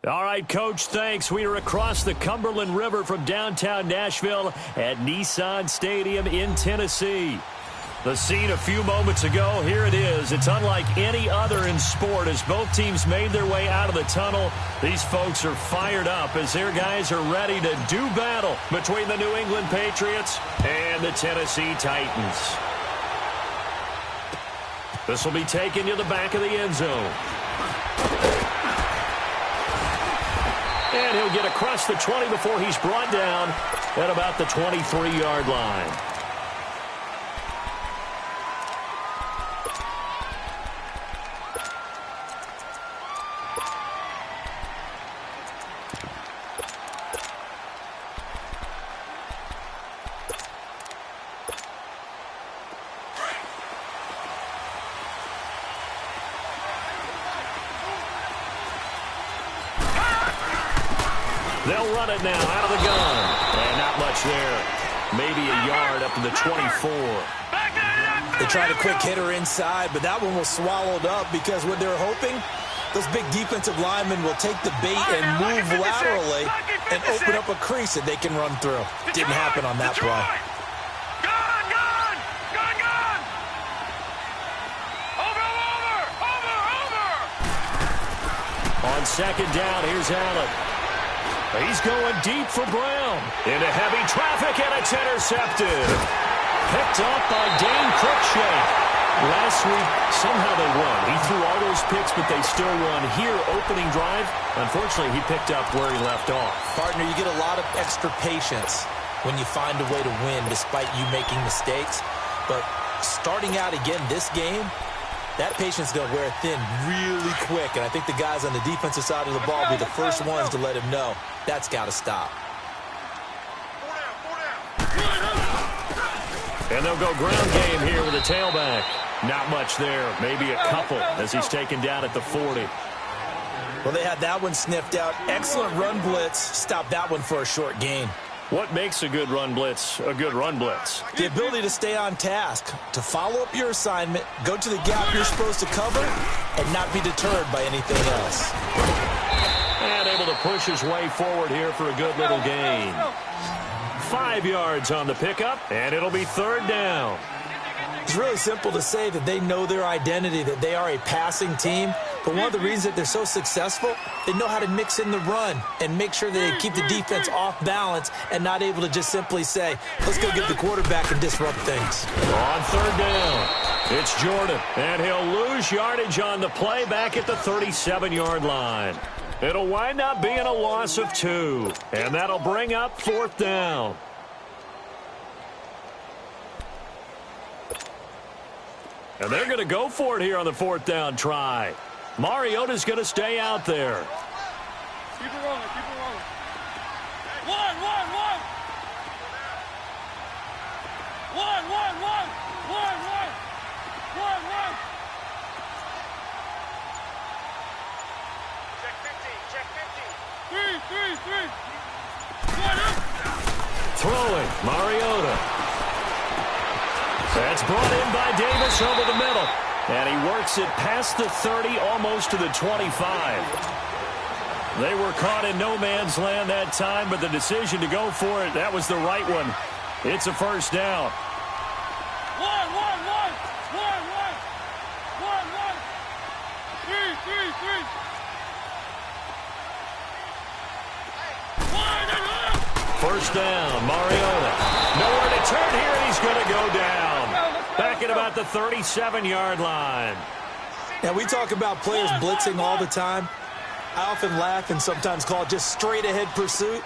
All right, Coach, thanks. We are across the Cumberland River from downtown Nashville at Nissan Stadium in Tennessee. The scene a few moments ago, here it is. It's unlike any other in sport as both teams made their way out of the tunnel. These folks are fired up as their guys are ready to do battle between the New England Patriots and the Tennessee Titans. This will be taken to the back of the end zone. And he'll get across the 20 before he's brought down at about the 23-yard line. They'll run it now out of the gun. And not much there. Maybe a yard up to the 24. They tried a quick hitter inside, but that one was swallowed up because what they're hoping, those big defensive linemen will take the bait and move laterally and open up a crease that they can run through. Didn't happen on that play. On second down, here's Allen. He's going deep for Brown. Into heavy traffic, and it's intercepted. Picked off by Dane Cruikshank. Last week, somehow they won. He threw all those picks, but they still won. Here, opening drive, unfortunately, he picked up where he left off. Partner, you get a lot of extra patience when you find a way to win despite you making mistakes. But starting out again this game, that patience is going to wear thin really quick, and I think the guys on the defensive side of the ball will be the first ones to let him know that's got to stop. And they'll go ground game here with a tailback. Not much there, maybe a couple as he's taken down at the 40. Well, they had that one sniffed out. Excellent run blitz. Stopped that one for a short gain. What makes a good run blitz a good run blitz? The ability to stay on task, to follow up your assignment, go to the gap you're supposed to cover, and not be deterred by anything else. And able to push his way forward here for a good little gain. 5 yards on the pickup, and it'll be third down. It's really simple to say that they know their identity, that they are a passing team. But one of the reasons that they're so successful, they know how to mix in the run and make sure that they keep the defense off balance and not able to just simply say, let's go get the quarterback and disrupt things. On third down, it's Jordan, and he'll lose yardage on the play back at the 37-yard line. It'll wind up being a loss of 2, and that'll bring up fourth down. And they're going to go for it here on the fourth down try. Mariota's going to stay out there. Keep it rolling, keep it rolling. One. Check 50. Throwing, Mariota. That's brought in by Davis over the middle. And he works it past the 30, almost to the 25. They were caught in no man's land that time, but the decision to go for it, that was the right one. It's a first down. One. Three. First down, Mariota. Nowhere to turn here, and he's going to go down. Back at about the 37-yard line. Now, we talk about players blitzing all the time. I often laugh and sometimes call it just straight-ahead pursuit.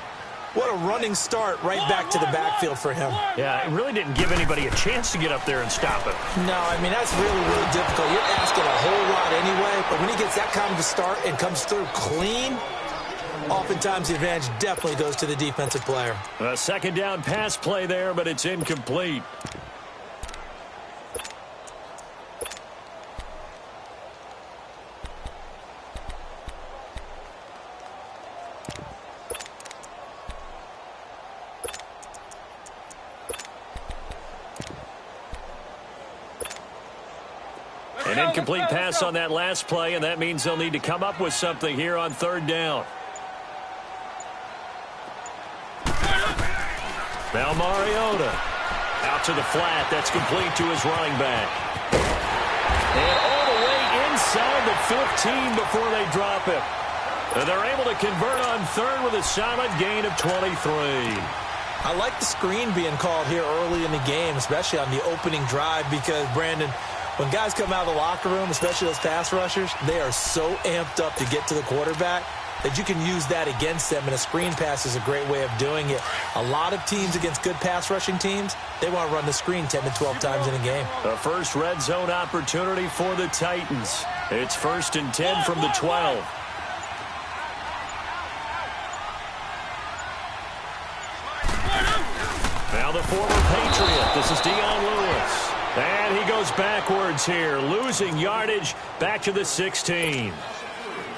What a running start right back to the backfield for him. Yeah, it really didn't give anybody a chance to get up there and stop it. No, I mean, that's really, really difficult. You're asking a whole lot anyway, but when he gets that kind of a start and comes through clean, oftentimes the advantage definitely goes to the defensive player. A second down pass play there, but it's incomplete. An incomplete pass on that last play, and that means they'll need to come up with something here on third down. Now Mariota out to the flat. That's complete to his running back. And all the way inside the 15 before they drop it. And they're able to convert on third with a solid gain of 23. I like the screen being called here early in the game, especially on the opening drive, because, Brandon, when guys come out of the locker room, especially those pass rushers, they are so amped up to get to the quarterback that you can use that against them, and a screen pass is a great way of doing it. A lot of teams against good pass rushing teams, they want to run the screen 10 to 12 times in a game. The first red zone opportunity for the Titans. It's 1st and 10 from the 12. Now the former Patriot. This is Dion Lewis. And he goes backwards here, losing yardage back to the 16.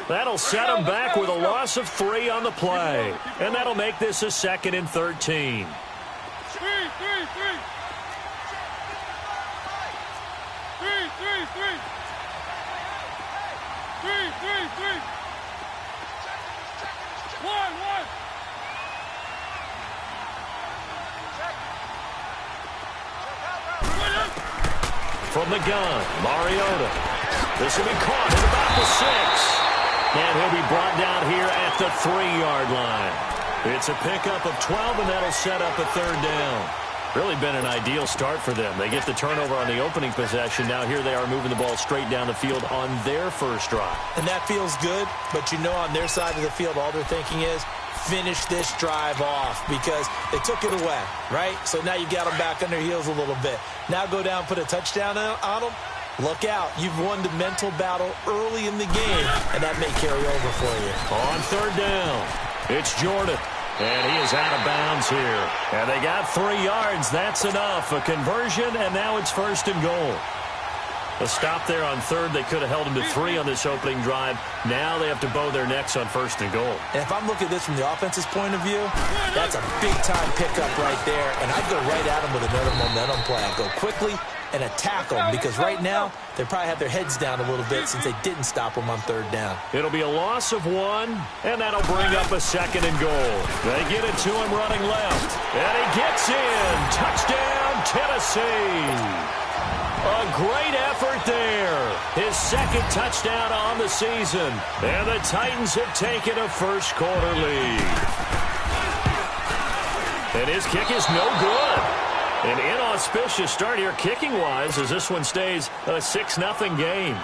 That'll set him back with a loss of 3 on the play. And that'll make this a 2nd and 13. From the gun, Mariota. This will be caught at about the 6. And he'll be brought down here at the 3-yard line. It's a pickup of 12, and that'll set up a 3rd down. Really been an ideal start for them. They get the turnover on the opening possession. Now here they are moving the ball straight down the field on their first drive. And that feels good, but you know on their side of the field all they're thinking is finish this drive off because they took it away, right? So now you got them back on their heels a little bit. Now go down, put a touchdown on them. Look out. You've won the mental battle early in the game, and that may carry over for you. On 3rd down, it's Jordan. And he is out of bounds here. And they got 3 yards. That's enough. A conversion, and now it's 1st and goal. A stop there on 3rd. They could have held him to 3 on this opening drive. Now they have to bow their necks on 1st and goal. And if I'm looking at this from the offense's point of view, that's a big-time pickup right there. And I'd go right at him with another momentum play. I'd go quickly and attack them because right now they probably have their heads down a little bit since they didn't stop them on 3rd down. It'll be a loss of 1, and that'll bring up a 2nd and goal. They get it to him running left, and he gets in. Touchdown, Tennessee. A great effort there. His 2nd touchdown on the season, and the Titans have taken a first-quarter lead. And his kick is no good. An inauspicious start here kicking-wise as this one stays a 6-0 game.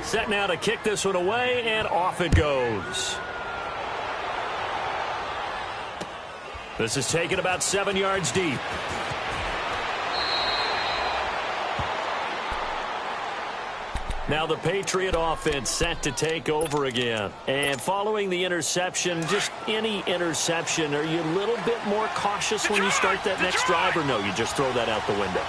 Set now to kick this one away, and off it goes. This is taken about 7 yards deep. Now the Patriot offense set to take over again. And following the interception, just any interception, are you a little bit more cautious when you start that next drive, or no, you just throw that out the window?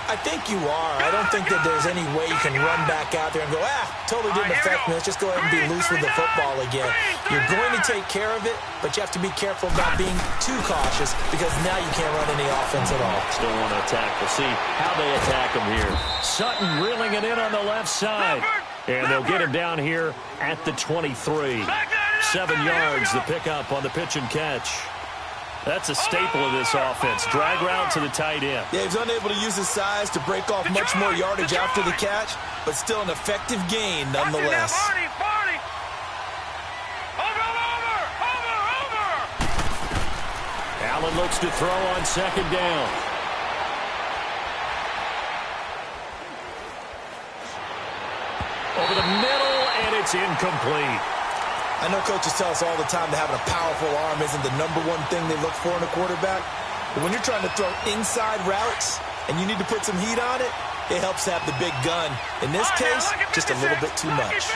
I think you are. I don't think that there's any way you can run back out there and go, totally didn't affect me. Let's just go ahead and be loose with the football again. You're going to take care of it, but you have to be careful about being too cautious because now you can't run any offense at all. Still want to attack. We'll see how they attack him here. Sutton reeling it in on the left side. And they'll get him down here at the 23. 7 yards, the pickup on the pitch and catch. That's a staple of this offense. Drag route to the tight end. Yeah, he's unable to use his size to break off much more yardage after the catch, but still an effective gain nonetheless. Allen looks to throw on 2nd down. Over the middle, and it's incomplete. I know coaches tell us all the time that having a powerful arm isn't the #1 thing they look for in a quarterback. But when you're trying to throw inside routes and you need to put some heat on it, it helps to have the big gun. In this case, just a little bit too much.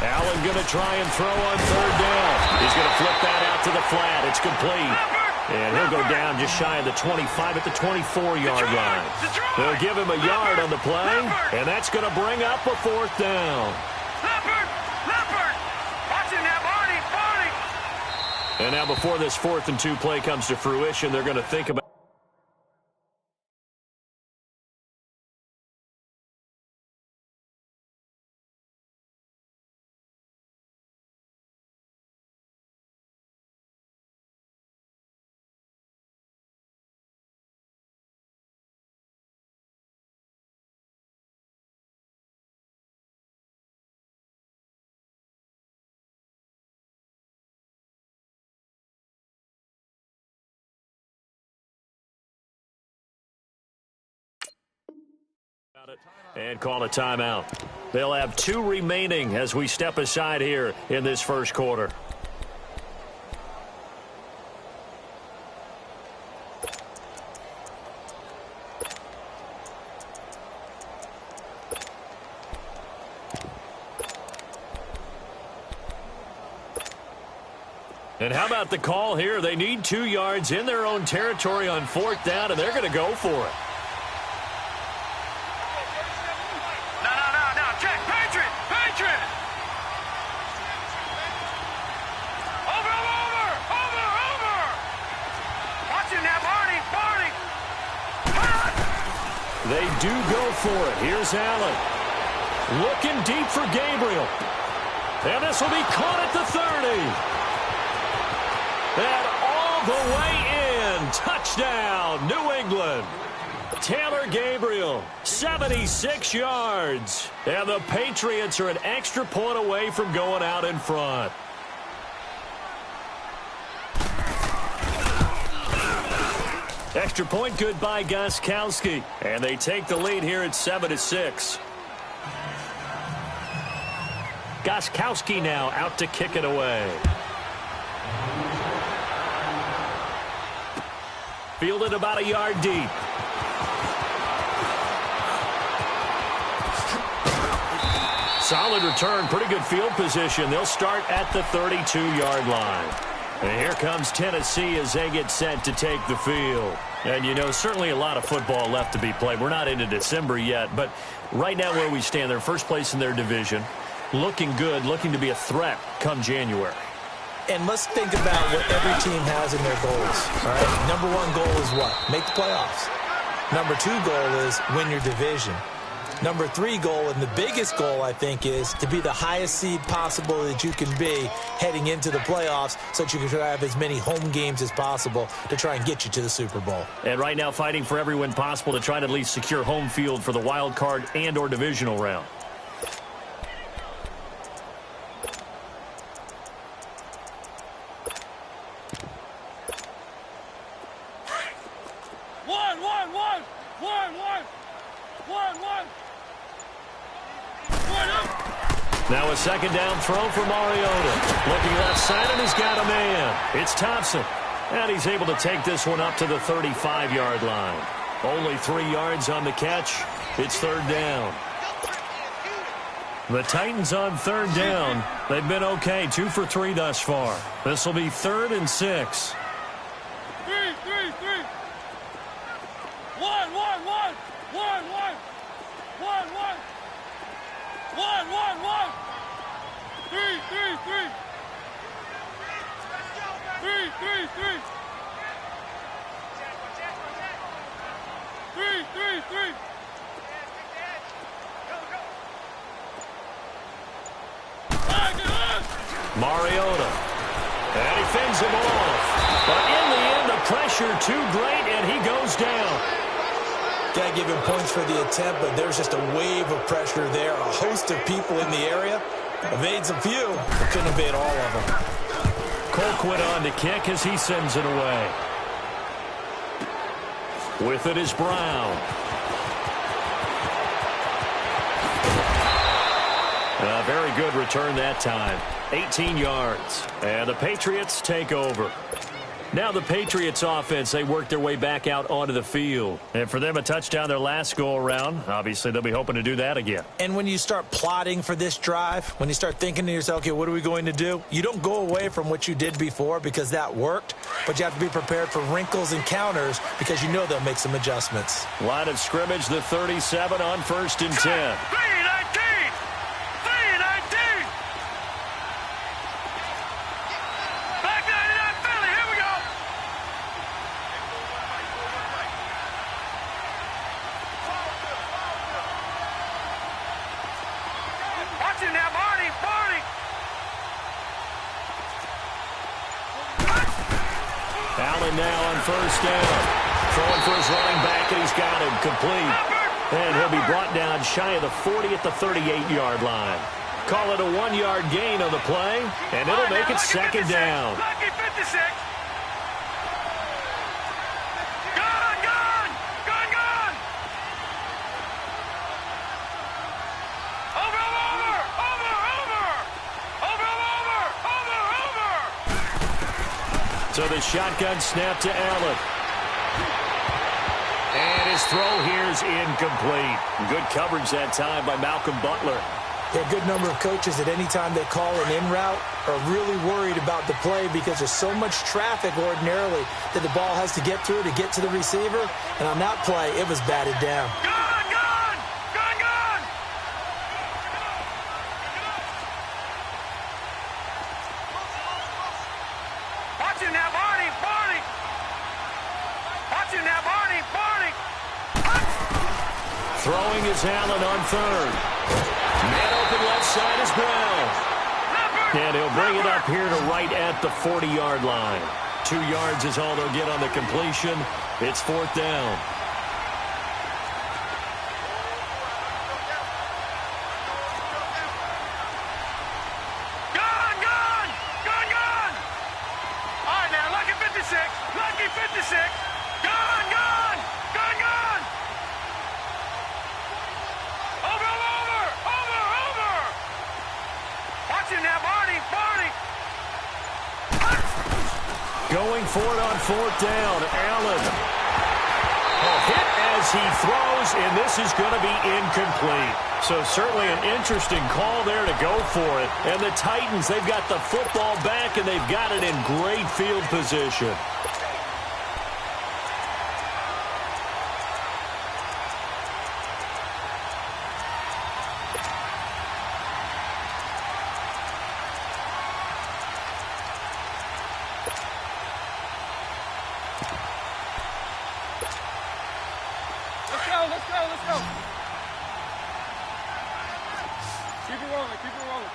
Allen going to try and throw on 3rd down. He's going to flip that out to the flat. It's complete. And he'll go down just shy of the 25 at the 24-yard line. They'll give him a yard on the play, and that's going to bring up a 4th down. And now before this 4th and 2 play comes to fruition, they're going to think about it and call a timeout. They'll have 2 remaining as we step aside here in this first quarter. And how about the call here? They need 2 yards in their own territory on 4th down, and they're going to go for it. No, check. Patriot. Over. Watch him now, Barney. They do go for it. Here's Allen. Looking deep for Gabriel. And this will be caught at the 30. And all the way in. Touchdown, New England. Taylor Gabriel, 76 yards. And the Patriots are an extra point away from going out in front. Extra point good by Gostkowski. And they take the lead here at 7-6. Gostkowski now out to kick it away. Fielded about a yard deep. Solid return, pretty good field position. They'll start at the 32-yard line. And here comes Tennessee as they get set to take the field. And, you know, certainly a lot of football left to be played. We're not into December yet, but right now where we stand, they're first place in their division. Looking good, looking to be a threat come January. And let's think about what every team has in their goals. All right? Number 1 goal is what? Make the playoffs. Number 2 goal is win your division. Number 3 goal, and the biggest goal, I think, is to be the highest seed possible that you can be heading into the playoffs so that you can have as many home games as possible to try and get you to the Super Bowl. And right now fighting for every win possible to try to at least secure home field for the wild card and or divisional round. Now a second down throw for Mariota. Looking left side, and he's got a man. It's Thompson. And he's able to take this one up to the 35-yard line. Only 3 yards on the catch. It's 3rd down. The Titans on 3rd down. They've been okay, 2 for 3 thus far. This will be 3rd and 6. 3. 1. 3. Mariota. And he fends him off. But in the end, the pressure too great, and he goes down. Got to give him points for the attempt, but there's just a wave of pressure there. A host of people in the area. Evades a few, but couldn't evade all of them. Colquitt on to kick as he sends it away. With it is Brown. A very good return that time. 18 yards. And the Patriots take over. Now the Patriots offense, they work their way back out onto the field. And for them, a touchdown their last go-around. Obviously, they'll be hoping to do that again. And when you start plotting for this drive, when you start thinking to yourself, okay, what are we going to do? You don't go away from what you did before because that worked, but you have to be prepared for wrinkles and counters because you know they'll make some adjustments. Line of scrimmage, the 37 on 1st and 10. 3-19. Back 99. Allen now on first down. Throwing for his running back, and he's got him complete. And he'll be brought down shy of the 40 at the 38-yard line. Call it a 1-yard gain on the play, and it'll make it second down. Lucky 56. Gone, gone, gone, gone. Over, over, over, over. Over, over, over, over. So the shotgun snap to Allen. And his throw here is incomplete. Good coverage that time by Malcolm Butler. A good number of coaches at any time they call an in route are really worried about the play because there's so much traffic ordinarily that the ball has to get through to get to the receiver. And on that play, it was batted down. Gone, gone, gone, gone. Watch him now, Barney, Barney. Watch him now, Barney, Barney. Throwing is Allen on third. Man open left side is Brown. And he'll bring it up here to right at the 40-yard line. 2 yards is all they'll get on the completion. It's fourth down. Gone, gone, gone, gone. All right, now, lucky 56, lucky 56. Gone, gone, gone, gone. Over, over, over, over. Watch him now, Barney, Barney. Going for it on fourth down. Allen. A hit as he throws, and this is going to be incomplete. So certainly an interesting call there to go for it. And the Titans, they've got the football back, and they've got it in great field position. Let's go, let's go. Keep it rolling, keep it rolling.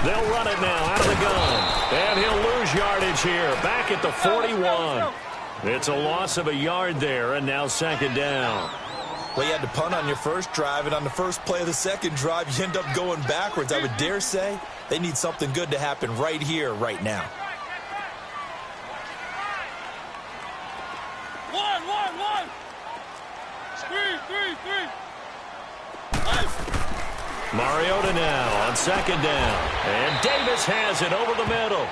They'll run it now out of the gun. And he'll lose yardage here. Back at the 41. It's a loss of a yard there, and now second down. Well, you had to punt on your first drive, and on the first play of the second drive, you end up going backwards. I would dare say they need something good to happen right here, right now. One. Three. Mariota now on second down. And Davis has it over the middle.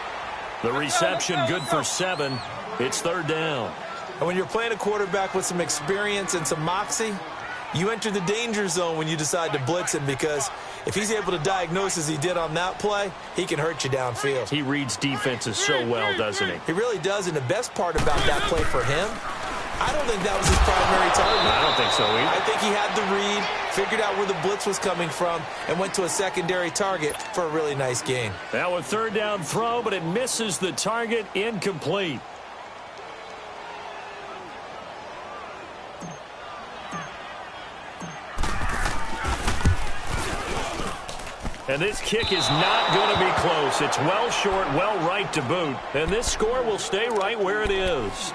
The reception good for 7. It's third down. And when you're playing a quarterback with some experience and some moxie, you enter the danger zone when you decide to blitz him, because if he's able to diagnose as he did on that play, he can hurt you downfield. He reads defenses so well, doesn't he? He really does, and the best part about that play for him, I don't think that was his primary target. I don't think so either. I think he had the read, figured out where the blitz was coming from, and went to a secondary target for a really nice gain. Now a third down throw, but it misses the target, incomplete. And this kick is not going to be close. It's well short, well right to boot. And this score will stay right where it is.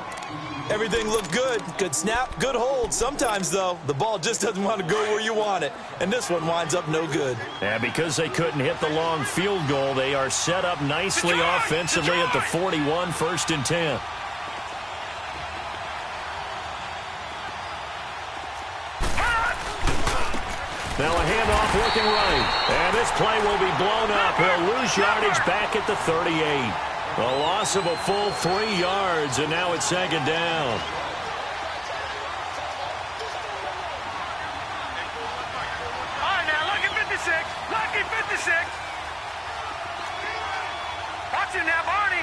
Everything looked good. Good snap, good hold. Sometimes, though, the ball just doesn't want to go where you want it. And this one winds up no good. And because they couldn't hit the long field goal, they are set up nicely offensively at the 41, 1st and 10. Now a handoff looking right. And this play will be blown up. He'll lose yardage back at the 38. A loss of a full 3 yards, and now it's second down. All right, now, lucky 56. Lucky 56. Watch him now, Barney.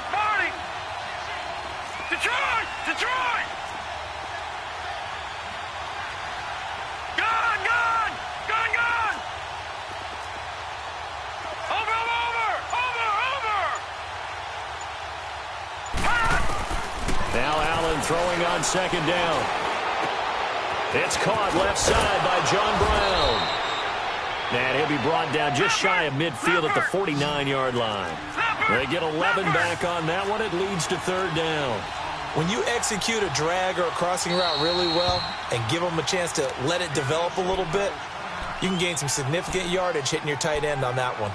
Detroit. Gone. Over. Now Allen throwing on second down. It's caught left side by John Brown. And he'll be brought down just shy of midfield at the 49-yard line. They get 11 back on that one. It leads to third down. When you execute a drag or a crossing route really well and give them a chance to let it develop a little bit, you can gain some significant yardage hitting your tight end on that one.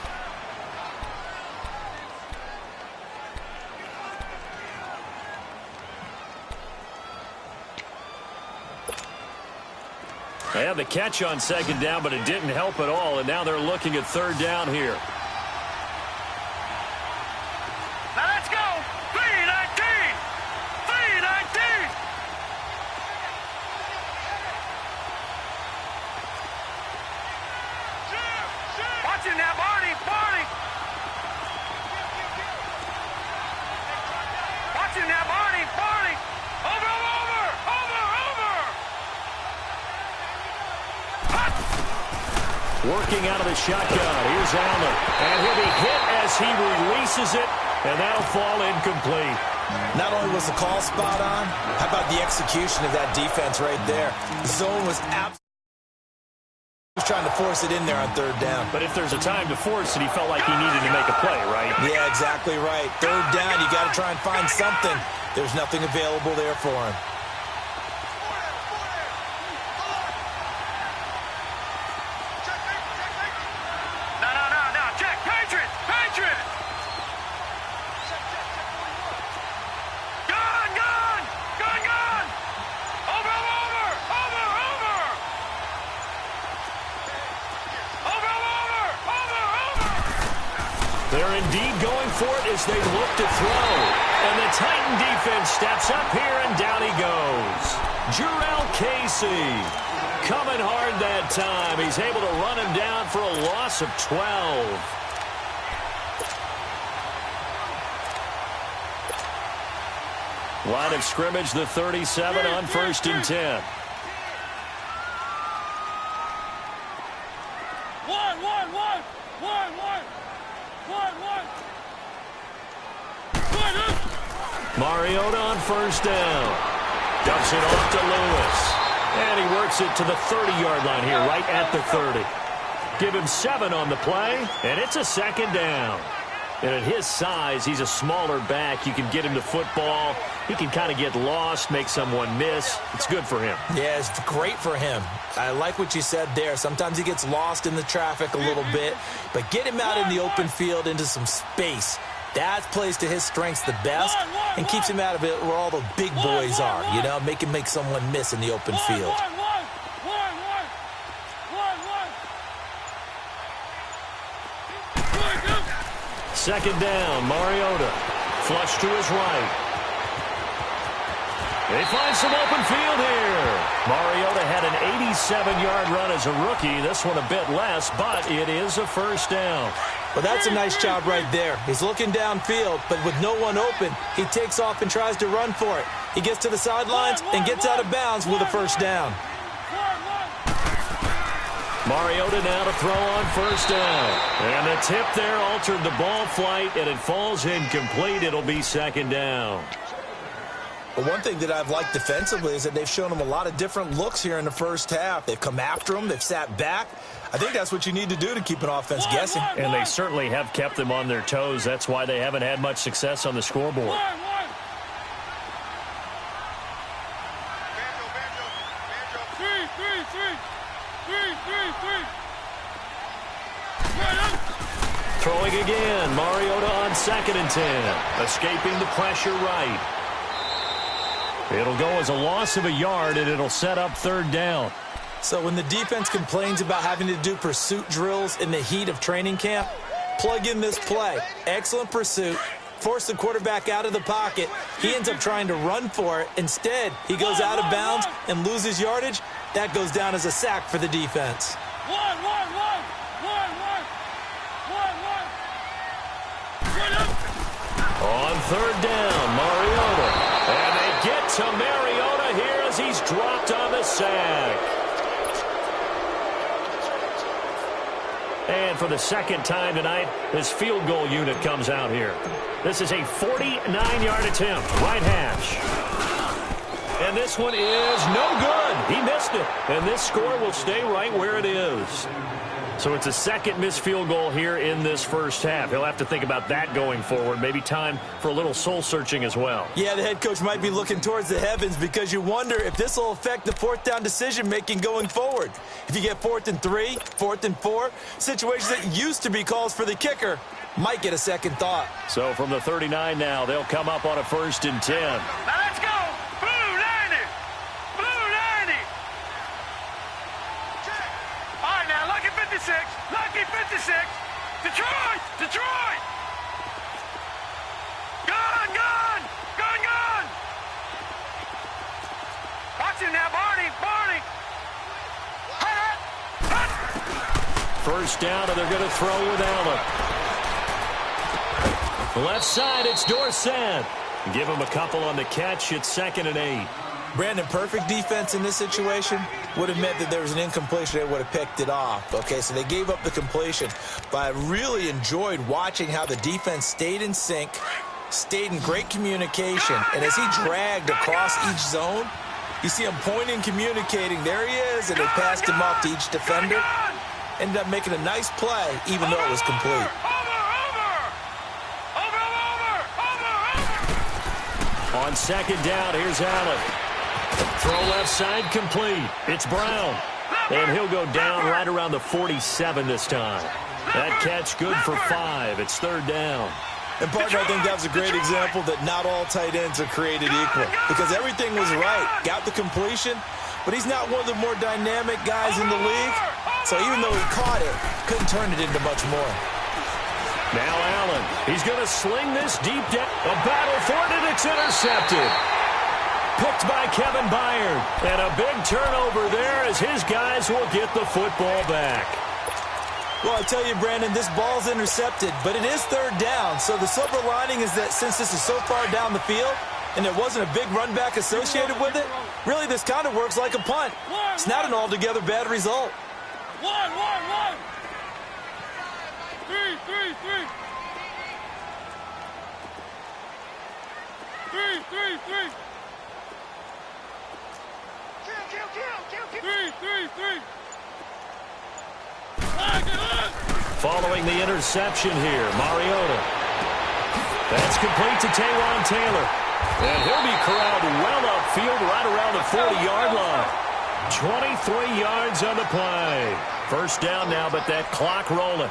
They had the catch on second down, but it didn't help at all, and now they're looking at third down here. Now let's go. 3-19. 3-19. Watching that, Barney. Barney. Watching that, Barney. Barney. Over. Working out of the shotgun. Here's Allen. And he'll be hit as he releases it, and that'll fall incomplete. Not only was the call spot on, how about the execution of that defense right there? The zone was absolutely trying to force it in there on third down. But if there's a time to force it, he felt like he needed to make a play, right? Yeah, exactly right. Third down, you got to try and find something. There's nothing available there for him. They're indeed going for it as they look to throw. And the Titan defense steps up here, and down he goes. Jurrell Casey coming hard that time. He's able to run him down for a loss of 12. Line of scrimmage, the 37 on 1st and 10. Mariota on 1st down. Dumps it off to Lewis. And he works it to the 30-yard line here, right at the 30. Give him 7 on the play, and it's a 2nd down. And at his size, he's a smaller back. You can get him to football. He can kind of get lost, make someone miss. It's good for him. Yeah, it's great for him. I like what you said there. Sometimes he gets lost in the traffic a little bit, but get him out in the open field into some space. That plays to his strengths the best and keeps him out of it where all the big boys are, you know, make him make someone miss in the open field. Second down, Mariota. Flush to his right. They find some open field here. Mariota had an 87-yard run as a rookie. This one a bit less, but it is a 1st down. Well, that's a nice job right there. He's looking downfield, but with no one open, he takes off and tries to run for it. He gets to the sidelines and gets out of bounds with a 1st down. Mariota now to throw on 1st down. And the tip there altered the ball flight, and it falls incomplete. It'll be 2nd down. But one thing that I've liked defensively is that they've shown him a lot of different looks here in the first half. They've come after him. They've sat back. I think that's what you need to do to keep an offense guessing. And they certainly have kept them on their toes. That's why they haven't had much success on the scoreboard. Throwing again. Mariota on 2nd and 10. Escaping the pressure right. It'll go as a loss of a yard, and it'll set up 3rd down. So when the defense complains about having to do pursuit drills in the heat of training camp, plug in this play. Excellent pursuit. Force the quarterback out of the pocket. He ends up trying to run for it. Instead, he goes out of bounds and loses yardage. That goes down as a sack for the defense. On 3rd down, Mariota. And they get to Mariota here as he's dropped on the sack. And for the 2nd time tonight, his field goal unit comes out here. This is a 49-yard attempt, right hash. And this one is no good. He missed it. And this score will stay right where it is. So it's a second missed field goal here in this first half. He'll have to think about that going forward. Maybe time for a little soul-searching as well. Yeah, the head coach might be looking towards the heavens because you wonder if this will affect the fourth down decision-making going forward. If you get 4th and 3, 4th and 4, situations that used to be calls for the kicker might get a second thought. So from the 39 now, they'll come up on a 1st and 10. Now let's go. Blue 90. Blue 90. All right, now, lucky 56. Lucky 56. Detroit. Detroit. Gun, gun. Gun, gun. Watch him now, Barney. Barney. Hut, hut. First down, and they're going to throw with Allen. Left side, it's Dorsett. Give him a couple on the catch. It's 2nd and 8. Brandon, perfect defense in this situation would have meant that there was an incompletion. They would have picked it off. Okay, so they gave up the completion. But I really enjoyed watching how the defense stayed in sync, stayed in great communication. And as he dragged across each zone, you see him pointing, communicating. There he is, and they passed him off to each defender. Ended up making a nice play, even though it was complete. On 2nd down, here's Allen. Throw left side, complete. It's Brown. And he'll go down right around the 47 this time. That catch good for 5. It's 3rd down. And, partner, I think that was a great example that not all tight ends are created equal. Because everything was right. Got the completion, but he's not one of the more dynamic guys in the league. So even though he caught it, couldn't turn it into much more. Now Allen, he's going to sling this deep down. A battle for it, and it's intercepted. Picked by Kevin Byard. And a big turnover there as his guys will get the football back. Well, I tell you, Brandon, this ball's intercepted, but it is 3rd down. So the silver lining is that since this is so far down the field and there wasn't a big run back associated with it, really this kind of works like a punt. It's not an altogether bad result. 1, 1, 1. 3, 3, 3. 3, 3, 3. Kill. 3, 3, 3. Following the interception here, Mariota. That's complete to Taywan Taylor. And he'll be corralled well upfield right around the 40-yard line. 23 yards on the play. First down now, but that clock rolling.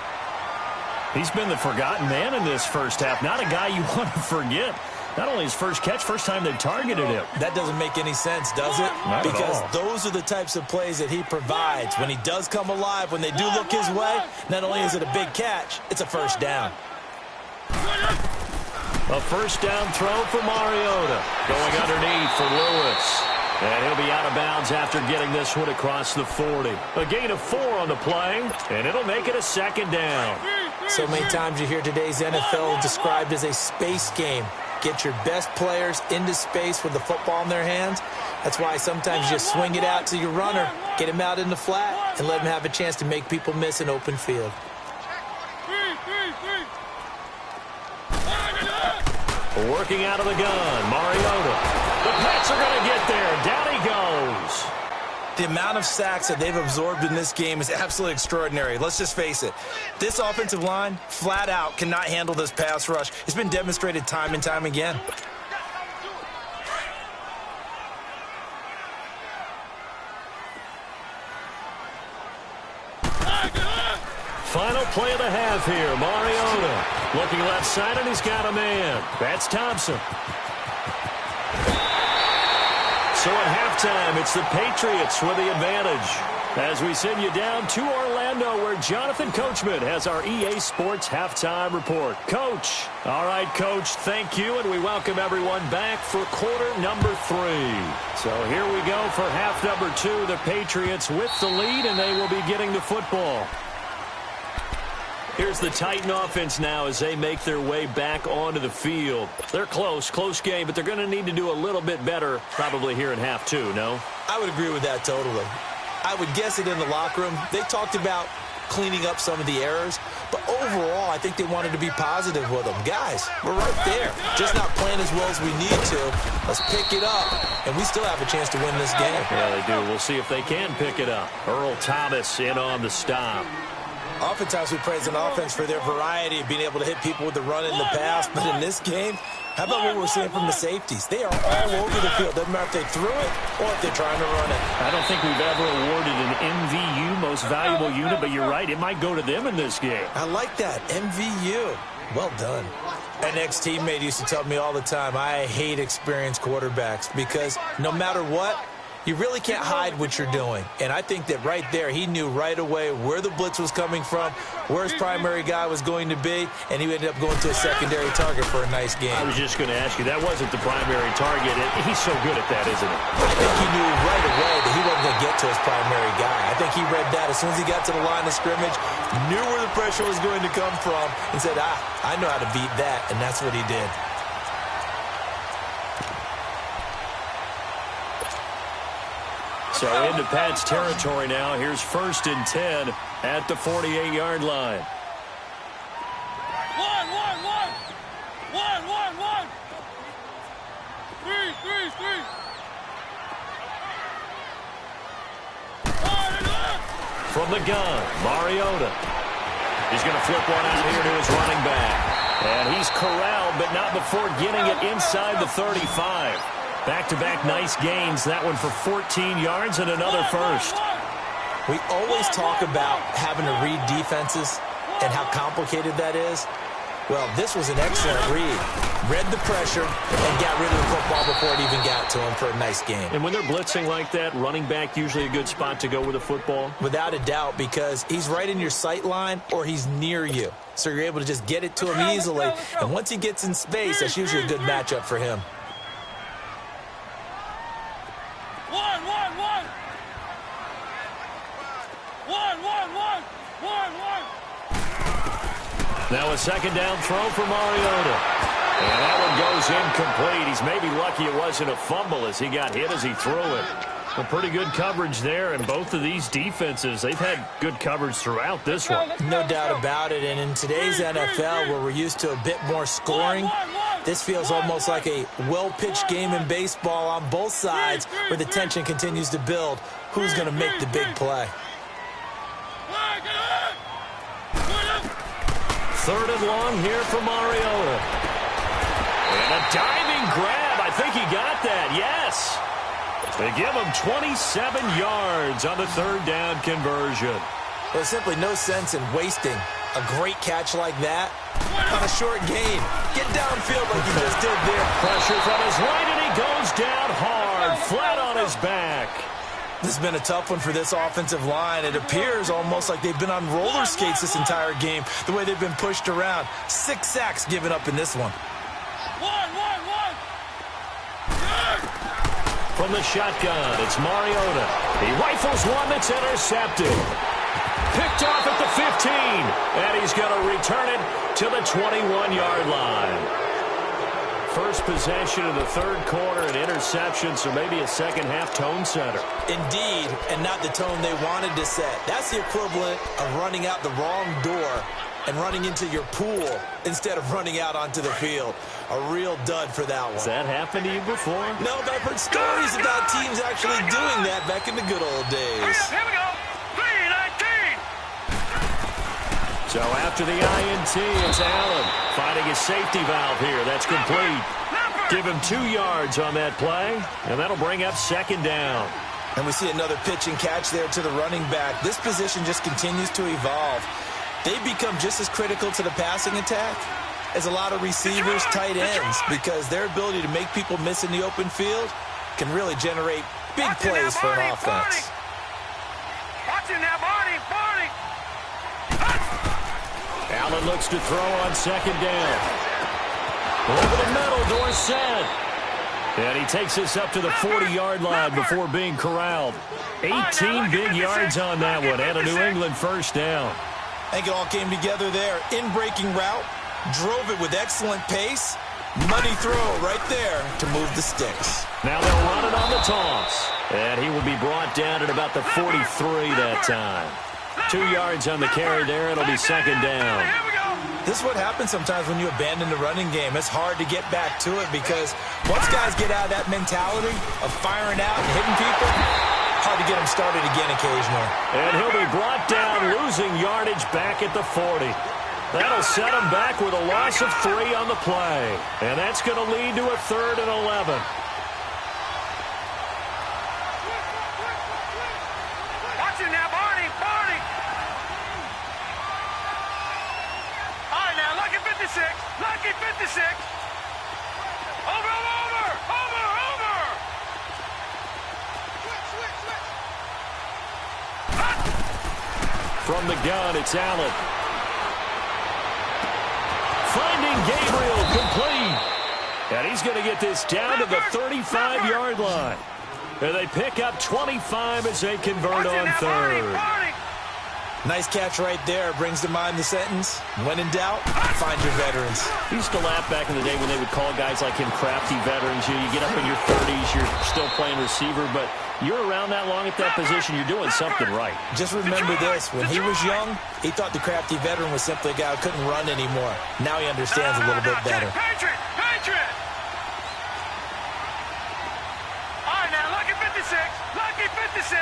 He's been the forgotten man in this first half. Not a guy you want to forget. Not only his first catch, first time they targeted him. That doesn't make any sense, does it? Not because at all. Those are the types of plays that he provides. When he does come alive, when they do look his way, not only is it a big catch, it's a first down. A first down throw for Mariota. Going underneath for Lewis. And he'll be out of bounds after getting this one across the 40. A gain of 4 on the play, and it'll make it a 2nd down. So many times you hear today's NFL described as a space game. Get your best players into space with the football in their hands. That's why sometimes you just swing it out to your runner, get him out in the flat, and let him have a chance to make people miss an open field. Working out of the gun, Mariota. The Pats are going to get there. Down he goes. The amount of sacks that they've absorbed in this game is absolutely extraordinary. Let's just face it. This offensive line, flat out, cannot handle this pass rush. It's been demonstrated time and time again. Final play of the half here. Mariota looking left side, and he's got a man. That's Thompson. So at halftime, it's the Patriots with the advantage. As we send you down to Orlando, where Jonathan Coachman has our EA Sports Halftime Report. Coach. All right, Coach, thank you, and we welcome everyone back for quarter number 3. So here we go for half number 2. The Patriots with the lead, and they will be getting the football. Here's the Titan offense now as they make their way back onto the field. They're close game, but they're going to need to do a little bit better probably here in half 2, no? I would agree with that totally. I would guess it in the locker room. They talked about cleaning up some of the errors, but overall, I think they wanted to be positive with them. Guys, we're right there. Just not playing as well as we need to. Let's pick it up, and we still have a chance to win this game. Yeah, they do. We'll see if they can pick it up. Earl Thomas in on the stop. Oftentimes we praise an offense for their variety of being able to hit people with the run and the pass, but in this game, how about what we're seeing from the safeties? They are all over the field. Doesn't matter if they threw it or if they're trying to run it. I don't think we've ever awarded an MVU, most valuable unit, but you're right, it might go to them in this game. I like that, MVU. Well done. An ex-teammate used to tell me all the time, I hate experienced quarterbacks because no matter what, you really can't hide what you're doing. And I think that right there, he knew right away where the blitz was coming from, where his primary guy was going to be, and he ended up going to a secondary target for a nice game. I was just going to ask you, that wasn't the primary target. He's so good at that, isn't he? I think he knew right away that he wasn't going to get to his primary guy. I think he read that as soon as he got to the line of scrimmage, knew where the pressure was going to come from, and said, I know how to beat that, and that's what he did. So into Pat's territory now. Here's 1st and 10 at the 48-yard line. One. Three. From the gun, Mariota. He's going to flip one out here to his running back. And he's corralled, but not before getting it inside the 35. Back-to-back nice gains. That one for 14 yards and another first. We always talk about having to read defenses and how complicated that is. Well, this was an excellent read. Read the pressure and got rid of the football before it even got to him for a nice game. And when they're blitzing like that, running back usually a good spot to go with a football? Without a doubt, because he's right in your sight line or he's near you. So you're able to just get it to him easily. And once he gets in space, that's usually a good matchup for him. Now a second down throw for Mariota. And that one goes incomplete. He's maybe lucky it wasn't a fumble as he got hit as he threw it. Well, pretty good coverage there, and both of these defenses, they've had good coverage throughout this one. No doubt about it, and in today's NFL where we're used to a bit more scoring, this feels almost like a well-pitched game in baseball on both sides where the tension continues to build. Who's going to make the big play? 3rd and long here for Mariota. And a diving grab. I think he got that. Yes. They give him 27 yards on the 3rd down conversion. There's simply no sense in wasting a great catch like that on a short gain. Get downfield like he just did there. Pressure from his right, and he goes down hard, flat on his back. This has been a tough one for this offensive line. It appears almost like they've been on roller skates this entire game, the way they've been pushed around. 6 sacks given up in this one. From the shotgun, it's Mariota. He rifles one that's intercepted. Picked off at the 15, and he's going to return it to the 21-yard line. First possession of the 3rd quarter, an interception, so maybe a second-half tone setter. Indeed, and not the tone they wanted to set. That's the equivalent of running out the wrong door and running into your pool instead of running out onto the field. A real dud for that one. Has that happened to you before? No, but I've heard stories about teams actually doing that back in the good old days. Here we go. 3-19. So after the INT, it's Allen finding his safety valve here. That's complete. Give him 2 yards on that play, and that'll bring up 2nd down. And we see another pitch and catch there to the running back. This position just continues to evolve. They've become just as critical to the passing attack as a lot of receivers, tight ends, because their ability to make people miss in the open field can really generate big plays for an offense. Watching that, Barney. Allen looks to throw on 2nd down. Over the middle, Dorsett. And he takes this up to the 40-yard line before being corralled. 18 big yards on that one, and a New England 1st down. I think it all came together there. In-breaking route, drove it with excellent pace. Money throw right there to move the sticks. Now they'll run it on the toss. And he will be brought down at about the 43 that time. 2 yards on the carry there. It'll be 2nd down. This is what happens sometimes when you abandon the running game. It's hard to get back to it because once guys get out of that mentality of firing out and hitting people, Hard to get him started again occasionally. And he'll be brought down, losing yardage back at the 40. That'll set him back with a loss of 3 on the play. And that's going to lead to a 3rd and 11. Watch it now, Barney. Barney. All right, now, lucky 56. Lucky 56. Over. From the gun, it's Allen. Finding Gabriel, complete. And he's going to get this down to the 35-yard line. And they pick up 25 as they convert on 3rd. Nice catch right there. Brings to mind the sentence, when in doubt, find your veterans. We used to laugh back in the day when they would call guys like him crafty veterans. You get up in your 30s, you're still playing receiver, but you're around that long at that position, you're doing something right. Just remember this. When he was young, he thought the crafty veteran was simply a guy who couldn't run anymore. Now he understands a little bit better. Patriot! All right, now, lucky 56. Lucky 56.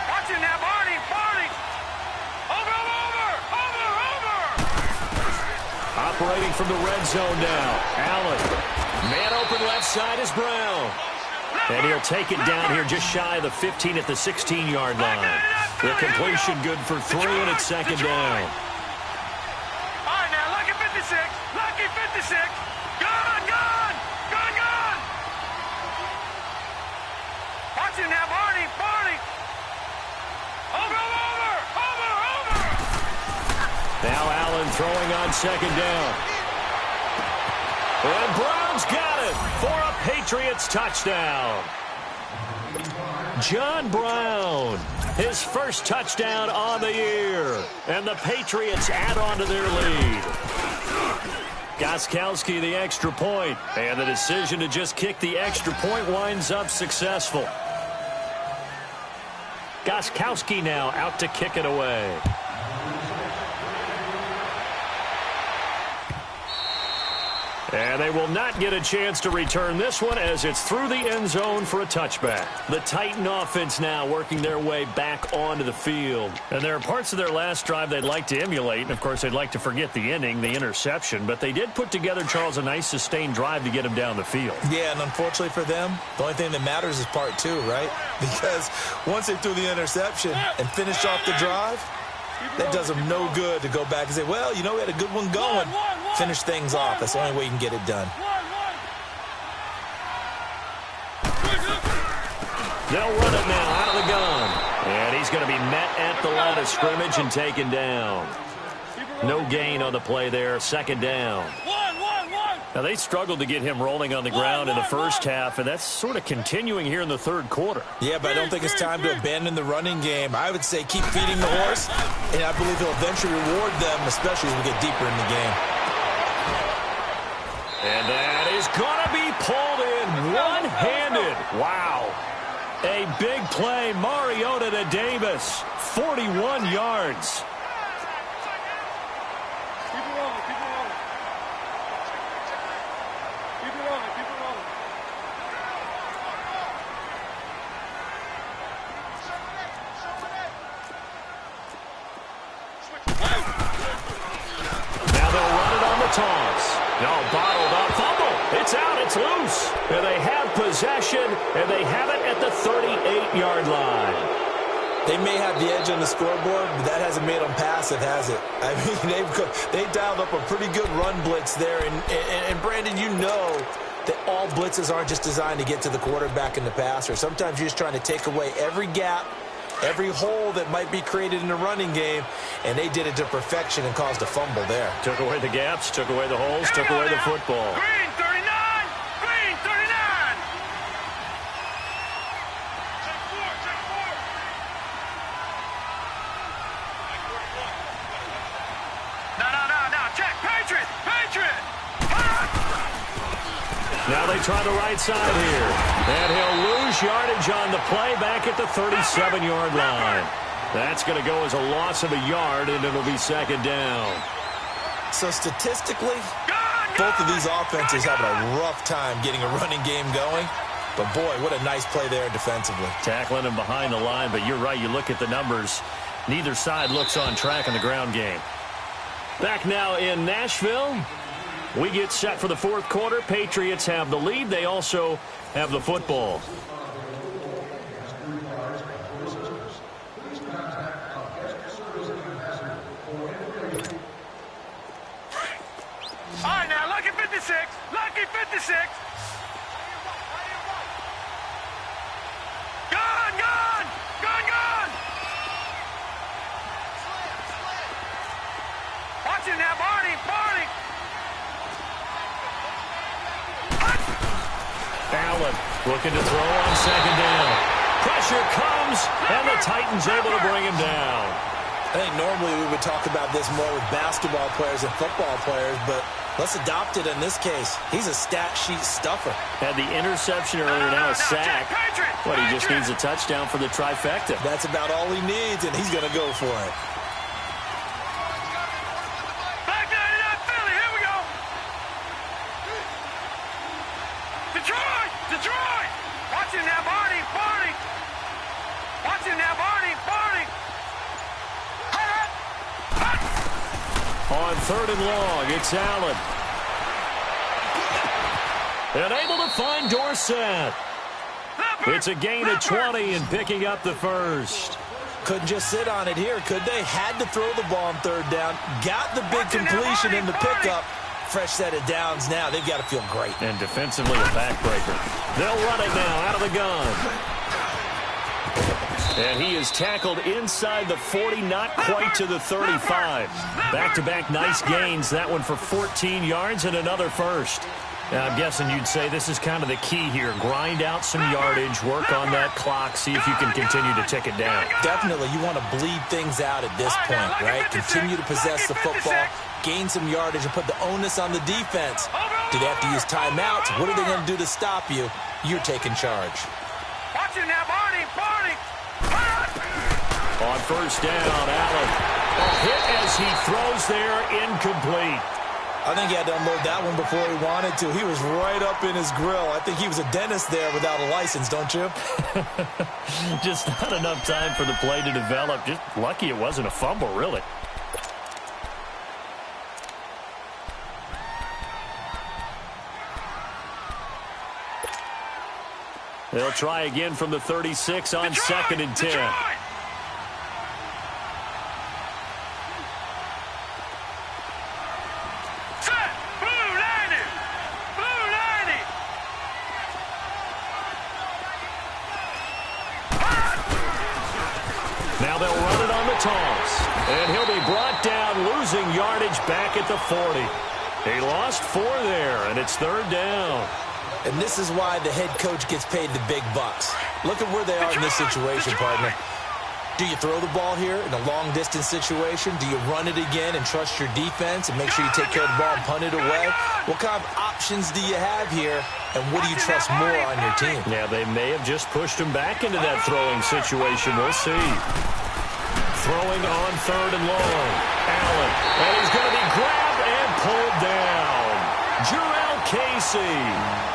Watch it now, Barney. Over. Operating from the red zone now. Allen. Man open left side is Brown. And he'll take it down here just shy of the 15 at the 16-yard line. The completion good for 3, and it's 2nd down. All right, now, lucky 56. Lucky 56. Gone. Watch it now, Barney. Over. Now Allen throwing on 2nd down. And Brown's got it for a Patriots touchdown. John Brown, his first touchdown on the year. And the Patriots add on to their lead. Gostkowski the extra point. And the decision to just kick the extra point winds up successful. Gostkowski now out to kick it away. And they will not get a chance to return this one as it's through the end zone for a touchback. The Titan offense now working their way back onto the field. And there are parts of their last drive they'd like to emulate. And, of course, they'd like to forget the inning, the interception. But they did put together, Charles, a nice sustained drive to get him down the field. Yeah, and unfortunately for them, the only thing that matters is part 2, right? Because once they threw the interception and finished off the drive, that does them no good to go back and say, well, you know, we had a good one going. Finish things off. That's the only way you can get it done. They'll run it now out of the gun. And he's going to be met at the line of scrimmage and taken down. No gain on the play there. 2nd down. Now, they struggled to get him rolling on the ground in the first half, and that's sort of continuing here in the 3rd quarter. Yeah, but I don't think it's time to abandon the running game. I would say keep feeding the horse, and I believe he'll eventually reward them, especially as we get deeper in the game. And that is going to be pulled in one-handed. Wow. A big play. Mariota to Davis. 41 yards. Toss. No, bottled up. Fumble. It's out. It's loose. And they have possession, and they have it at the 38-yard line. They may have the edge on the scoreboard, but that hasn't made them passive, has it? I mean, they dialed up a pretty good run blitz there. And Brandon, you know that all blitzes aren't just designed to get to the quarterback and the passer. Sometimes you're just trying to take away every gap, every hole that might be created in the running game, and they did it to perfection and caused a fumble there. Took away the gaps, took away the holes, took away the football. Green 39! Green 39! Check four. No. Check. Patriot! Now they try the right side here. And he'll lose yardage on the play back at the 37-yard line. That's going to go as a loss of a yard, and it'll be 2nd down. So statistically, Gone! Both of these offenses having a rough time getting a running game going. But, boy, what a nice play there defensively. Tackling him behind the line, but you're right. You look at the numbers. Neither side looks on track in the ground game. Back now in Nashville. We get set for the fourth quarter. Patriots have the lead. They also have the football. All right, now, lucky 56. Lucky 56. Gone, gone. Gone, gone. Watch it now, Barney. Barney. Allen looking to throw on second down. Pressure comes, and the Titans able to bring him down. I think normally we would talk about this more with basketball players and football players, but let's adopt it in this case. He's a stat sheet stuffer. Had the interception earlier, now a sack. But he just needs a touchdown for the trifecta. That's about all he needs, and he's going to go for it. Back 99 Philly, here we go. Detroit, Detroit. Watch it now, Barney, Barney. Watch it now, Barney, Barney. On third and long, it's Allen. And able to find Dorsett. It's a gain of 20 and picking up the first. Couldn't just sit on it here, could they? Had to throw the ball on third down. Got the big completion in the pickup. Fresh set of downs now. They've got to feel great. And defensively, a backbreaker. They'll run it now out of the gun. And he is tackled inside the 40, not quite to the 35. Back-to-back nice gains. That one for 14 yards and another first. Now, I'm guessing you'd say this is kind of the key here. Grind out some yardage, work on that clock, see if you can continue to tick it down. Definitely, you want to bleed things out at this point, right? Continue to possess the football, gain some yardage, and put the onus on the defense. Do they have to use timeouts? What are they going to do to stop you? You're taking charge. Watch it now, Barney, Barney. On first down, Allen. A hit as he throws there, incomplete. I think he had to unload that one before he wanted to. He was right up in his grill. I think he was a dentist there without a license, don't you? Just not enough time for the play to develop. Just lucky it wasn't a fumble, really. They'll try again from the 36 on second and 10. Now they'll run it on the toss. And he'll be brought down, losing yardage back at the 40. He lost 4 there, and it's third down. And this is why the head coach gets paid the big bucks. Look at where they are in this situation, partner. Do you throw the ball here in a long-distance situation? Do you run it again and trust your defense and make sure you take care of the ball and punt it away? What kind of options do you have here, and what do you trust more on your team? Yeah, they may have just pushed him back into that throwing situation. We'll see. Throwing on third and long. Allen. And he's going to be grabbed and pulled down. Jurrell Casey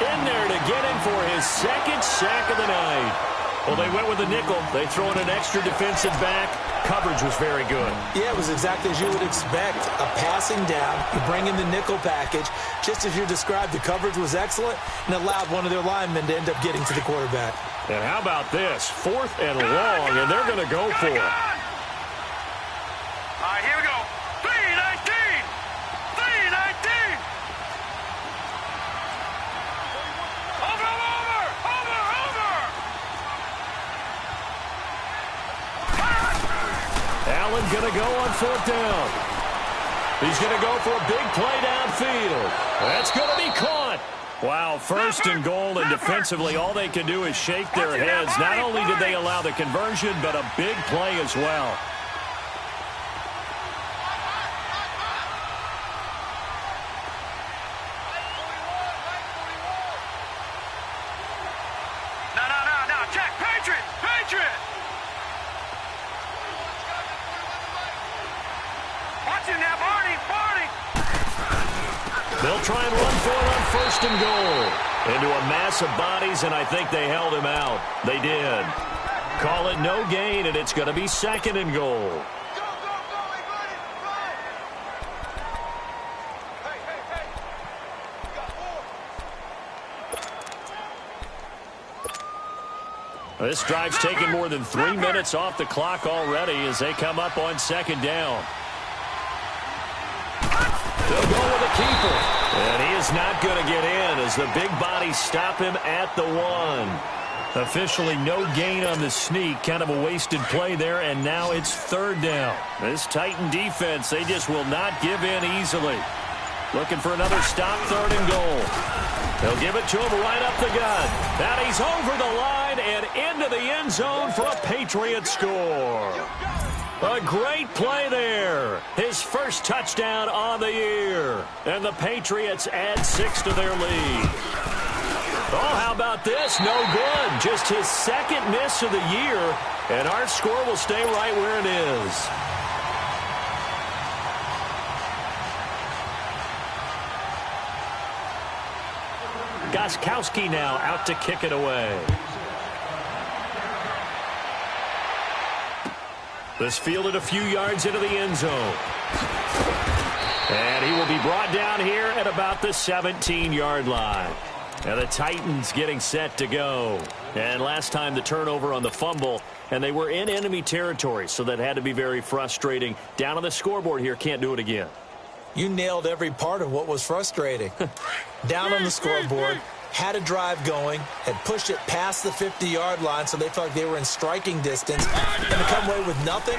in there to get him for his second sack of the night. Well, they went with a nickel. They throw in an extra defensive back. Coverage was very good. Yeah, it was exactly as you would expect. A passing down. You bring in the nickel package. Just as you described, the coverage was excellent and allowed one of their linemen to end up getting to the quarterback. And how about this? 4th and long, and they're going to go for it. All right, here we go. 3-19. 3-19. Over. Allen going to go on 4th down. He's going to go for a big play downfield. That's going to be caught. Wow, 1st and goal, and defensively all they can do is shake their heads. Not only did they allow the conversion, but a big play as well. No. Check. Patriot. Watch it now, Barney. They'll try and run for it on first and goal. Into a mass of bodies, and I think they held him out. They did. Call it no gain, and it's going to be second and goal. This drive's taken more than 3 minutes off the clock already as they come up on second down. They'll go with a keeper. And he is not going to get in as the big bodies stop him at the 1. Officially no gain on the sneak. Kind of a wasted play there, and now it's third down. This Titan defense, they just will not give in easily. Looking for another stop, third and goal. They'll give it to him right up the gut. And he's over the line and into the end zone for a Patriots score. A great play there. His first touchdown on the year. And the Patriots add 6 to their lead. Oh, how about this? No good. Just his second miss of the year. And our score will stay right where it is. Gostkowski now out to kick it away. This fielded a few yards into the end zone. And he will be brought down here at about the 17-yard line. Now the Titans getting set to go. And last time the turnover on the fumble, and they were in enemy territory, so that had to be very frustrating. Down on the scoreboard here, can't do it again. You nailed every part of what was frustrating. Down on the scoreboard, had a drive going, had pushed it past the 50-yard line so they felt like they were in striking distance, and to come away with nothing,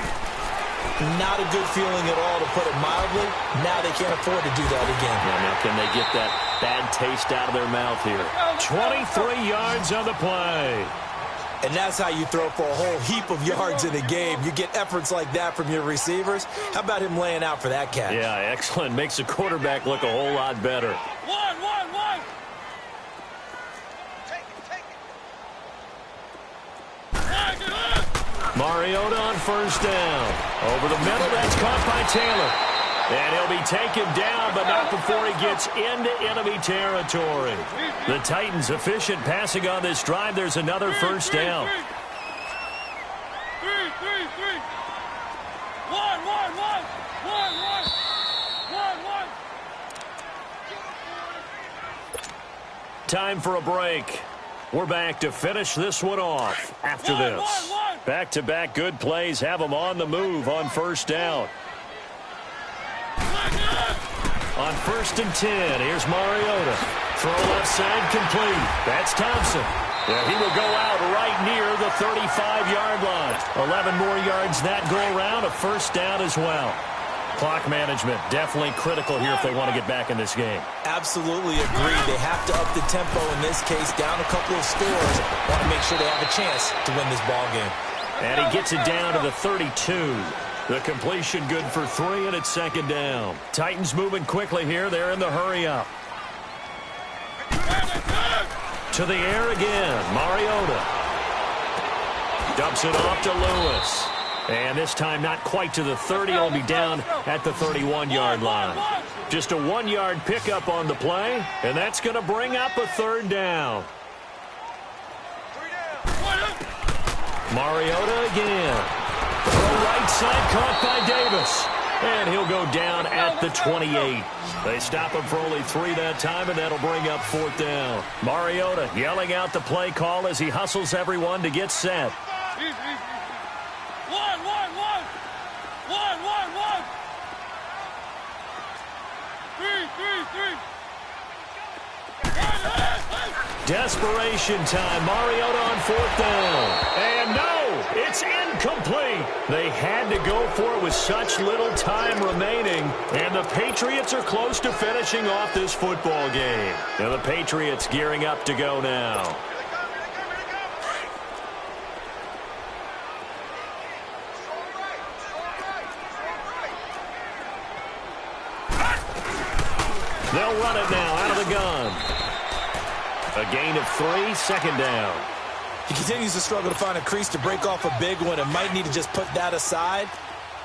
not a good feeling at all, to put it mildly. Now they can't afford to do that again. Yeah, now can they get that bad taste out of their mouth here? 23 yards on the play. And that's how you throw for a whole heap of yards in a game. You get efforts like that from your receivers. How about him laying out for that catch? Yeah, excellent. Makes the quarterback look a whole lot better. One. Take it. Mariota on first down. Over the middle, that's caught by Taylor. And he'll be taken down, but not before he gets into enemy territory. The Titans efficient passing on this drive. There's another first down. Three. One. Time for a break. We're back to finish this one off after this. Back-to-back good plays have them on the move on first down. On first and 10, here's Mariota. Throw left side complete. That's Thompson. Yeah, he will go out right near the 35-yard line. 11 more yards that go around, a first down as well. Clock management definitely critical here if they want to get back in this game. Absolutely agreed. They have to up the tempo in this case, down a couple of scores. Want to make sure they have a chance to win this ball game. And he gets it down to the 32. The completion good for 3, and it's second down. Titans moving quickly here. They're in the hurry up. To the air again. Mariota. Dumps it off to Lewis. And this time not quite to the 30. He'll be down at the 31-yard line. Just a 1-yard pickup on the play, and that's going to bring up a third down. Mariota again. Throw right side caught by Davis. And he'll go down at the 28. They stop him for only 3 that time, and that'll bring up fourth down. Mariota yelling out the play call as he hustles everyone to get set. Three. Desperation time. Mariota on fourth down. And no, it's incomplete. They had to go for it with such little time remaining. And the Patriots are close to finishing off this football game. And the Patriots gearing up to go now. They'll run it now out of the gun. A gain of 3, second down. He continues to struggle to find a crease to break off a big one and might need to just put that aside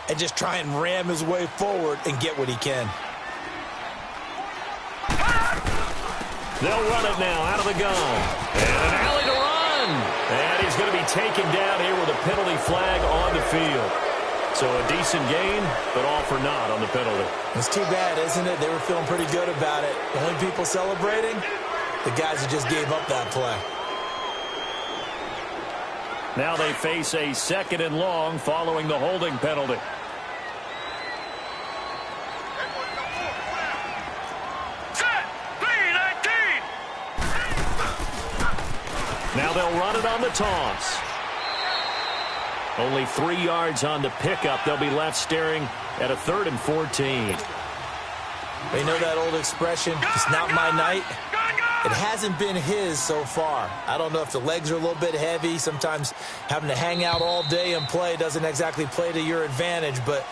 and just try and ram his way forward and get what he can. They'll run it now out of the gun. And an alley to run. And he's going to be taken down here with a penalty flag on the field. So a decent gain, but all for naught on the penalty. It's too bad, isn't it? They were feeling pretty good about it. The only people celebrating, the guys who just gave up that play. Now they face a 2nd and long following the holding penalty. Now they'll run it on the toss. Only 3 yards on the pickup. They'll be left staring at a 3rd and 14. You know that old expression, it's not my night? It hasn't been his so far. I don't know if the legs are a little bit heavy. Sometimes having to hang out all day and play doesn't exactly play to your advantage, but